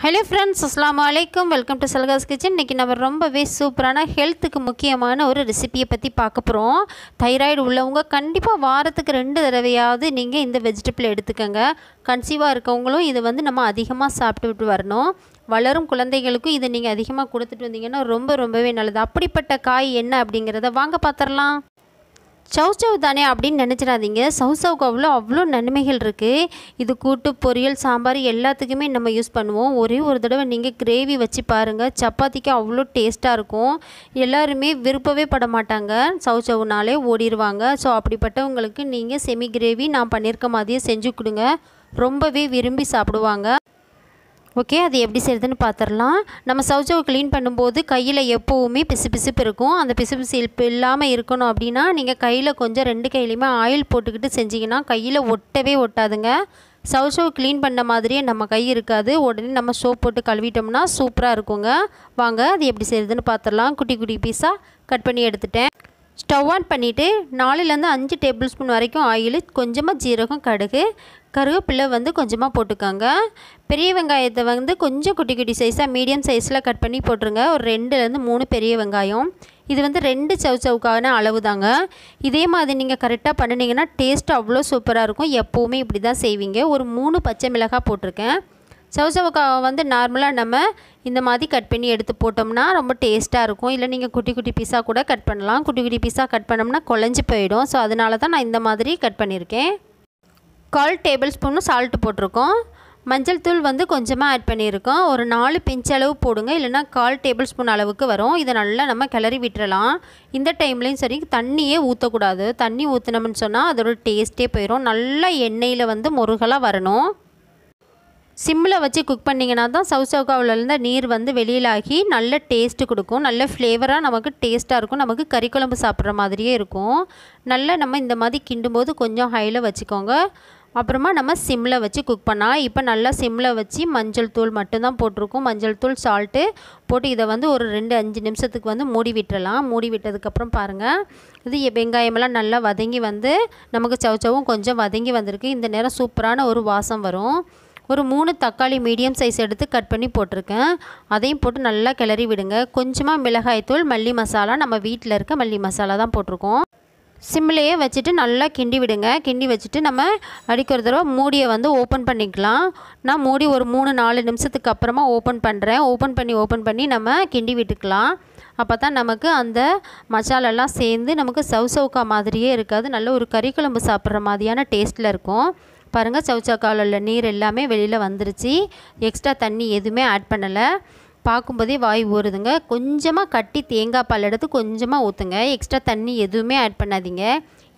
Hello friends, அஸ்ஸலாமு அலைக்கும். Welcome to சல்காஸ் கிச்சன். இன்றைக்கி நம்ம ரொம்பவே சூப்பரான ஹெல்த்துக்கு முக்கியமான ஒரு ரெசிபியை பற்றி பார்க்க போகிறோம். தைராய்டு உள்ளவங்க கண்டிப்பாக வாரத்துக்கு 2 தடவையாவது நீங்கள் இந்த வெஜிடபிள் எடுத்துக்கோங்க. கன்சீவாக இருக்கவங்களும் இதை நம்ம அதிகமாக சாப்பிட்டு வரணும். வளரும் குழந்தைகளுக்கும் இதை நீங்கள் அதிகமாக கொடுத்துட்டு வந்தீங்கன்னா ரொம்பவே நல்லது. அப்படிப்பட்ட காய் என்ன அப்படிங்கிறத வாங்க பார்த்துடலாம். சவ் சவ் தானே அப்படின்னு நினச்சிடாதீங்க. சவுக்கு அவ்வளோ நன்மைகள் இருக்குது. இது கூட்டு, பொரியல், சாம்பார் எல்லாத்துக்குமே நம்ம யூஸ் பண்ணுவோம். ஒரே ஒரு தடவை நீங்கள் கிரேவி வச்சு பாருங்கள். சப்பாத்திக்கு அவ்வளோ டேஸ்ட்டாக இருக்கும். எல்லாருமே விருப்பவே பட மாட்டாங்க, சவுனாலே ஓடிடுவாங்க. ஸோ அப்படிப்பட்டவங்களுக்கு நீங்கள் செமி கிரேவி நான் பண்ணியிருக்க மாதிரியே செஞ்சு கொடுங்க. ரொம்பவே விரும்பி சாப்பிடுவாங்க. ஓகே, அது எப்படி செய்யுதுன்னு பார்த்துடலாம். நம்ம சவுச்சவை க்ளீன் பண்ணும்போது கையில் எப்போவுமே பிசுப்பு இருக்கும். அந்த பிசுப்பு இல்லாமல் இருக்கணும் அப்படின்னா நீங்கள் கையில் கொஞ்சம் 2 கையிலையுமே ஆயில் போட்டுக்கிட்டு செஞ்சிங்கன்னா கையில் ஒட்டவே ஒட்டாதுங்க. சவுச்சவை க்ளீன் பண்ண மாதிரியே நம்ம கை இருக்காது. உடனே நம்ம சோப் போட்டு கழுவிட்டோம்னா சூப்பராக இருக்குங்க. வாங்க அது எப்படி செய்யுதுன்னு பார்த்துடலாம். குட்டி குட்டி பீஸாக கட் பண்ணி எடுத்துட்டேன். ஸ்டவ் ஆன் பண்ணிவிட்டு 4லேருந்து 5 டேபிள் ஸ்பூன் வரைக்கும் ஆயில், கொஞ்சமாக ஜீரகம், கருவேப்பிலை கொஞ்சமாக போட்டுக்கோங்க. பெரிய வெங்காயத்தை கொஞ்சம் குட்டி குட்டி சைஸாக மீடியம் சைஸில் கட் பண்ணி போட்டுருங்க. ஒரு 2லேருந்து 3 பெரிய வெங்காயம். இது 2 சவுக்கான அளவு தாங்க. இதே மாதிரி நீங்கள் கரெக்டாக பண்ணினீங்கன்னா டேஸ்ட் அவ்வளோ சூப்பராக இருக்கும். எப்போவுமே இப்படி தான் செய்வீங்க. ஒரு 3 பச்சை மிளகாய் போட்டிருக்கேன். சவுக்காவை நார்மலாக நம்ம இந்த மாதிரி கட் பண்ணி எடுத்து போட்டோம்னா ரொம்ப டேஸ்ட்டாக இருக்கும். இல்லை நீங்கள் குட்டி குட்டி பீஸாக கூட கட் பண்ணலாம். குட்டி குட்டி பீஸாக கட் பண்ணோம்னா குழஞ்சி போயிடும். ஸோ அதனால தான் நான் இந்த மாதிரி கட் பண்ணியிருக்கேன். 1/4 டேபிள் ஸ்பூனு சால்ட்டு போட்டிருக்கோம். மஞ்சள் தூள் கொஞ்சமாக ஆட் பண்ணியிருக்கோம். ஒரு 4 பிஞ்ச் அளவு போடுங்க, இல்லைனா 1/4 டேபிள் ஸ்பூன் அளவுக்கு வரும். இதை நல்லா நம்ம கிளறி விட்டுறலாம். இந்த டைம்லேயும் சரி, தண்ணியே ஊற்றக்கூடாது. தண்ணி ஊற்றினோம்னு சொன்னால் அதோட டேஸ்ட்டே போயிடும். நல்லா எண்ணெயில் முருகலாக வரணும். சிம்மில் வச்சு குக் பண்ணிங்கன்னா தான் சவுக்காவிலேருந்து நீர் வெளியிலாகி நல்ல டேஸ்ட்டு கொடுக்கும். நல்ல ஃப்ளேவராக நமக்கு டேஸ்ட்டாக இருக்கும். நமக்கு கறி குழம்பு சாப்பிட்ற மாதிரியே இருக்கும். நல்லா நம்ம இந்த மாதிரி கிண்டும்போது கொஞ்சம் ஹையில் வச்சுக்கோங்க. அப்புறமா நம்ம சிம்மில் வச்சு குக் பண்ணலாம். இப்போ நல்லா சிம்மில் வச்சு மஞ்சள் தூள் மட்டும்தான் போட்டிருக்கோம். மஞ்சள் தூள், சால்ட்டு போட்டு இதை ஒரு 2-5 நிமிஷத்துக்கு மூடி விட்டுறலாம். மூடி விட்டதுக்கப்புறம் பாருங்கள், இது வெங்காயமெல்லாம் நல்லா வதங்கி நமக்கு சவுச்சவும் கொஞ்சம் வதங்கி வந்திருக்கு. இந்த நேரம் சூப்பரான ஒரு வாசம் வரும். ஒரு 3 தக்காளி மீடியம் சைஸ் எடுத்து கட் பண்ணி போட்டிருக்கேன். அதையும் போட்டு நல்லா கிளறி விடுங்க. கொஞ்சமாக மிளகாய்த்தூள், மல்லி மசாலா, நம்ம வீட்டில் இருக்க மல்லி மசாலா தான் போட்டிருக்கோம். சிம்லேயே வச்சுட்டு நல்லா கிண்டி விடுங்க. கிண்டி வச்சுட்டு நம்ம அடிக்க ஒரு தடவை மூடியை ஓப்பன் பண்ணிக்கலாம். நான் மூடி ஒரு 3-4 நிமிஷத்துக்கு அப்புறமா ஓப்பன் பண்ணுறேன். ஓப்பன் பண்ணி நம்ம கிண்டி விட்டுக்கலாம். அப்போ தான் நமக்கு அந்த மசாலெல்லாம் சேர்ந்து நமக்கு சவுக்கா மாதிரியே இருக்காது. நல்ல ஒரு கறி குழம்பு சாப்பிட்ற மாதிரியான டேஸ்ட்டில் இருக்கும். பாருங்கள், சவுக்காவில் உள்ள நீர் எல்லாமே வெளியில் வந்துருச்சு. எக்ஸ்ட்ரா தண்ணி எதுவுமே ஆட் பண்ணலை. பார்க்கும்போதே வாய் ஊறுதுங்க. கொஞ்சமாக கட்டி தேங்காய் பால் எடுத்து கொஞ்சமாக ஊற்றுங்க. எக்ஸ்ட்ரா தண்ணி எதுவுமே ஆட் பண்ணாதீங்க.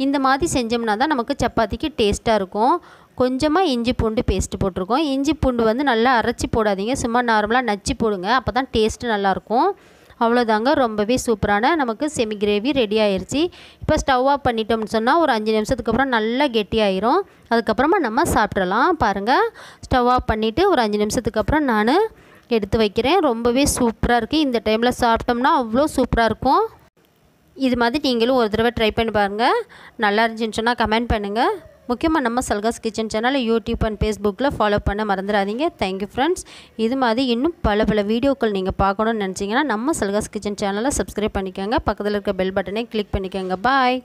இந்த மாதிரி செஞ்சோம்னா தான் நமக்கு சப்பாத்திக்கு டேஸ்ட்டாக இருக்கும். கொஞ்சமாக இஞ்சி பூண்டு பேஸ்ட்டு போட்டிருக்கோம். இஞ்சி பூண்டு நல்லா அரைச்சி போடாதீங்க, சும்மா நார்மலாக நச்சு போடுங்க. அப்போ தான் டேஸ்ட்டு நல்லாயிருக்கும். அவ்வளோதாங்க, ரொம்பவே சூப்பரான நமக்கு செமி கிரேவி ரெடி ஆயிடுச்சு. இப்போ ஸ்டவ் ஆஃப் பண்ணிட்டோம்னு சொன்னால் ஒரு 5 நிமிஷத்துக்கு அப்புறம் நல்லா கெட்டியாயிரும். அதுக்கப்புறமா நம்ம சாப்பிட்றலாம். பாருங்கள், ஸ்டவ் ஆஃப் பண்ணிவிட்டு ஒரு 5 நிமிஷத்துக்கு அப்புறம் நான் எடுத்து வைக்கிறேன். ரொம்பவே சூப்பராக இருக்குது. இந்த டைமில் சாப்பிட்டோம்னா அவ்வளோ சூப்பராக இருக்கும். இது மாதிரி நீங்களும் ஒரு தடவை ட்ரை பண்ணி பாருங்கள். நல்லா இருந்துச்சுன்னு சொன்னால் கமெண்ட் பண்ணுங்கள். முக்கியமாக நம்ம சல்காஸ் கிச்சன் சேனலை யூடியூப் அண்ட் ஃபேஸ்புக்கில் ஃபாலோ பண்ண மறந்துடாதீங்க. Thank you friends. இது மாதிரி இன்னும் பல வீடியோக்கள் நீங்கள் பார்க்கணுன்னு நினச்சிங்கன்னா நம்ம சல்காஸ் கிச்சன் சேனலை சப்ஸ்கிரைப் பண்ணிக்கோங்க. பக்கத்தில் இருக்க பெல் பட்டனை கிளிக் பண்ணிக்கோங்க. பாய்.